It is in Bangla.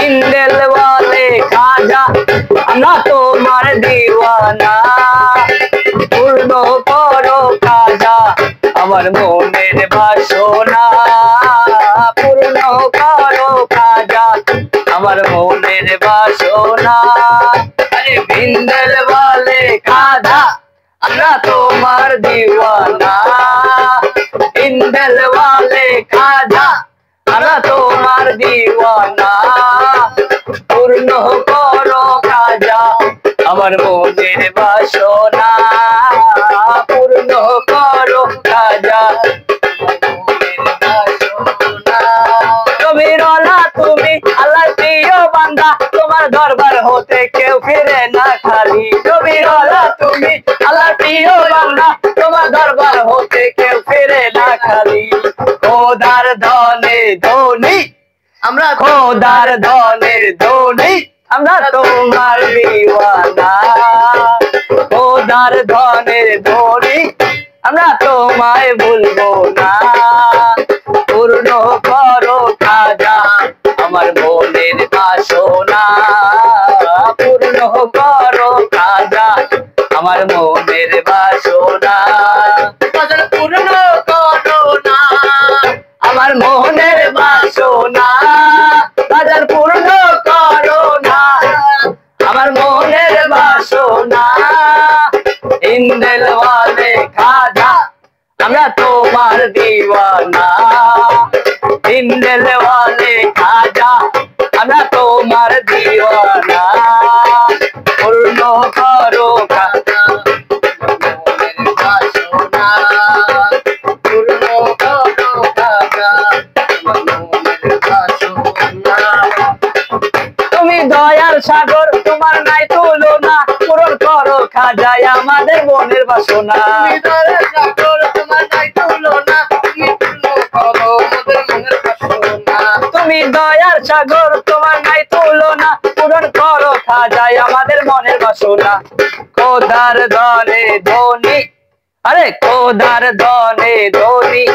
ইন্দেল ওয়ালে খাজা আমরা তোমার দিওয়ানা পূর্ণ করো খাজা আমার মনের বাসনা পূর্ণ করো খাজা আমার মনের বাসনা আরে ইন্দেল ওয়ালে খাজা আমরা তোমার দিওয়ানা ইন্দেল ওয়ালে খাজা আমরা তোমার দিওয়ানা পূর্ণ করো খাজা আমার মনের বাসনা পূর্ণ করো খাজা তুমি রলা তুমি আল্লাহর প্রিয় বান্দা তোমার দরবার হতে কেউ ফিরে না খালি তুমি রলা তুমি আল্লাহর প্রিয় বান্দা তোমার দরবার হতে কেউ ফিরে না খালি খোদার ধনে ধনী আমরা খোদার ধনের ধনী আমরা তোমার দিওয়ানা খোদার ধনের ধনী আমরা তোমায় ভুলবো না পূর্ণ করো খাজা আমার মনের বাসনা পূর্ণ করো খাজা আমার মনের বাসনা পূর্ণ করো না আমার মনের বাসনা বাজার পূর্ণ করো না আমার মনের বাসনা ইন্দেল ওয়ালে খাজা আমরা তোমার দিওয়ানা ইন্দেল ওয়ালে খাজা আমরা তোমার দিওয়ানা পূর্ণ করো খাজা মনের বাসনা পূর্ণ করো খাজা মনের বাসনা তুমি দয়ার সাগর তোমার নাই তুলনা পূরণ করো খাজা আমাদের মনের বাসনা তুমি দয়ার সাগর তোমার নাই তুলনা পূর্ণ করো আমাদের মনের বাসনা তুমি দয়ার সাগর তোমার নাই তুলনা পূরণ করো খাজা আমাদের মনের বাসনা খোদার ধনে ধনী আরে খোদার ধনে ধনী